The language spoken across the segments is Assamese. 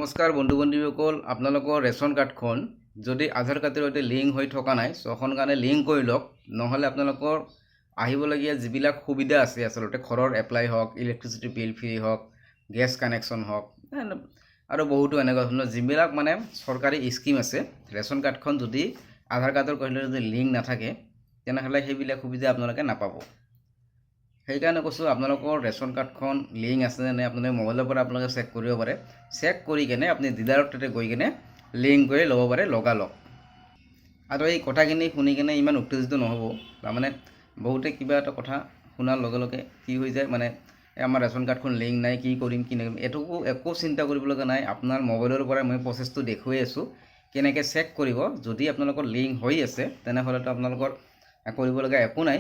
নমস্কাৰ বন্ধু বান্ধৱীসকল, আপোনালোকৰ ৰেচন কাৰ্ডখন যদি আধাৰ কাৰ্ডৰ সৈতে লিংক হৈ থকা নাই ছখন কাৰণে লিংক কৰি লওক। নহ'লে আপোনালোকৰ আহিবলগীয়া যিবিলাক সুবিধা আছে, আচলতে ঘৰৰ এপ্লাই হওক, ইলেক্ট্ৰিচিটি বিল ফ্ৰী হওক, গেছ কানেকশ্যন হওক আৰু বহুতো এনেকুৱা ধৰণৰ যিবিলাক মানে চৰকাৰী স্কিম আছে, ৰেচন কাৰ্ডখন যদি আধাৰ কাৰ্ডৰ সৈতে যদি লিংক নাথাকে তেনেহ'লে সেইবিলাক সুবিধা আপোনালোকে নাপাব। সেইকাৰণে কৈছোঁ আপোনালোকৰ ৰেচন কাৰ্ডখন লিংক আছে নে নাই আপোনালোকে মোবাইলৰ পৰা আপোনালোকে চেক কৰিব পাৰে। চেক কৰি কেনে আপুনি ডিলাৰৰ তাতে গৈ কেনে লিংক কৰি ল'ব পাৰে লগালগ। আৰু এই কথাখিনি শুনি কেনে ইমান উত্তেজিত নহ'ব। তাৰমানে বহুতে কিবা এটা কথা শুনাৰ লগে লগে কি হৈ যায়, মানে আমাৰ ৰেচন কাৰ্ডখন লিংক নাই, কি কৰিম কি নকৰিম, এইটোকো একো চিন্তা কৰিবলগা নাই। আপোনাৰ মোবাইলৰ পৰা মই প্ৰচেছটো দেখুৱাই আছোঁ কেনেকৈ চেক কৰিব। যদি আপোনালোকৰ লিংক হৈ আছে তেনেহ'লেতো আপোনালোকৰ কৰিবলগা একো নাই।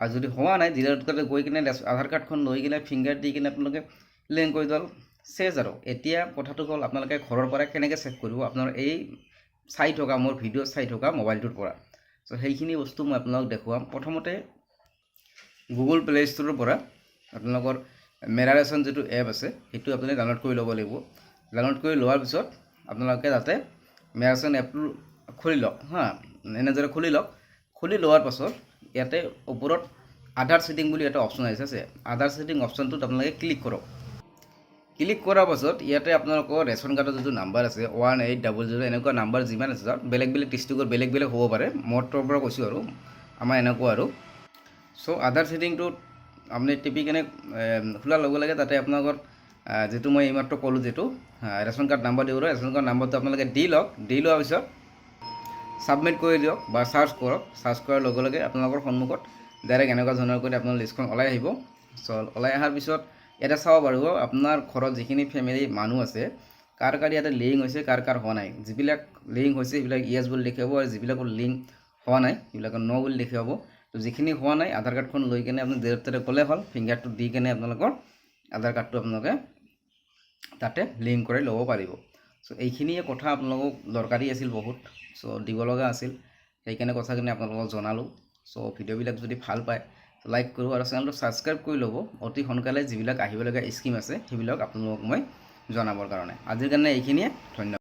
আৰু যদি হোৱা নাই ডিলাৰৰ তাতে গৈ কিনে আধাৰ কাৰ্ডখন লৈ কিনে ফিংগাৰ দি কিনে আপোনালোকে লিংক কৰি দিল চেজ। আৰু এতিয়া কথাটো হ'ল আপোনালোকে ঘৰৰ পৰা কেনেকৈ চেক কৰিব আপোনাৰ এই চাই থকা মোৰ ভিডিঅ' চাই থকা মোবাইলটোৰ পৰা। চ' সেইখিনি বস্তু মই আপোনালোকক দেখুৱাম। প্ৰথমতে গুগল প্লে' ষ্ট'ৰৰ পৰা আপোনালোকৰ মেৰা ৰেচন যিটো এপ আছে সেইটো আপুনি ডাউনলোড কৰি ল'ব লাগিব। ডাউনলোড কৰি লোৱাৰ পিছত আপোনালোকে তাতে মেৰা ৰেচন এপটো খুলি লওক। এনেদৰে খুলি লওক। খুলি লোৱাৰ পাছত ইয়াতে ওপৰত আধাৰ ছেটিং বুলি এটা অপশ্যন আহিছে। আধাৰ ছেটিং অপশ্যনটোত আপোনালোকে ক্লিক কৰক। ক্লিক কৰাৰ পাছত ইয়াতে আপোনালোকৰ ৰেচন কাৰ্ডৰ যিটো নাম্বাৰ আছে 1800 এনেকুৱা নাম্বাৰ যিমান আছে তাত বেলেগ বেলেগ ডিষ্ট্ৰিক্টৰ বেলেগ বেলেগ হ'ব পাৰে। মোৰ তাৰ পৰা কৈছোঁ আৰু আমাৰ এনেকুৱা আৰু। চ' আধাৰ ছেটিংটোত আপুনি টিপি কেনে খোলাৰ লগে লগে তাতে আপোনালোকৰ যিটো মই এইমাত্ৰ ক'লোঁ যিটো ৰেচন কাৰ্ড নাম্বাৰ দিব, ৰেচন কাৰ্ড নাম্বাৰটো আপোনালোকে দি লওক। দি লোৱাৰ পিছত ছাবমিট কৰি দিয়ক বা চাৰ্চ কৰক। চাৰ্চ কৰাৰ লগে লগে আপোনালোকৰ সন্মুখত ডাইৰেক্ট এনেকুৱা ধৰণৰ কৰি আপোনাৰ লিষ্টখন ওলাই আহিব। চ' ওলাই অহাৰ পিছত ইয়াতে চাব পাৰিব আপোনাৰ ঘৰত যিখিনি ফেমিলি মানুহ আছে কাৰ কাৰ ইয়াতে লিংক হৈছে, কাৰ কাৰ হোৱা নাই। যিবিলাক লিংক হৈছে সেইবিলাক ইয়েছ বুলি দেখুৱাব, আৰু যিবিলাকৰ লিংক হোৱা নাই সেইবিলাকৰ ন' বুলি দেখুৱাব। তো যিখিনি হোৱা নাই আধাৰ কাৰ্ডখন লৈ কেনে আপুনি ডিৰেক্টৰে গ'লে হ'ল, ফিংগাৰটো দি কেনে আপোনালোকৰ আধাৰ কাৰ্ডটো আপোনালোকে তাতে লিংক কৰি ল'ব পাৰিব। চ' এইখিনিয়ে কথা আপোনালোকক দৰকাৰী আছিল বহুত। চ' দিব লগা আছিল, সেইকাৰণে কথাখিনি আপোনালোকক জনালোঁ। চ' ভিডিঅ'বিলাক যদি ভাল পায় লাইক কৰিব আৰু চেনেলটো ছাবস্ক্ৰাইব কৰি ল'ব। অতি সোনকালে যিবিলাক আহিবলগীয়া স্কিম আছে সেইবিলাক আপোনালোকক মই জনাবৰ কাৰণে। আজিৰ কাৰণে এইখিনিয়ে, ধন্যবাদ।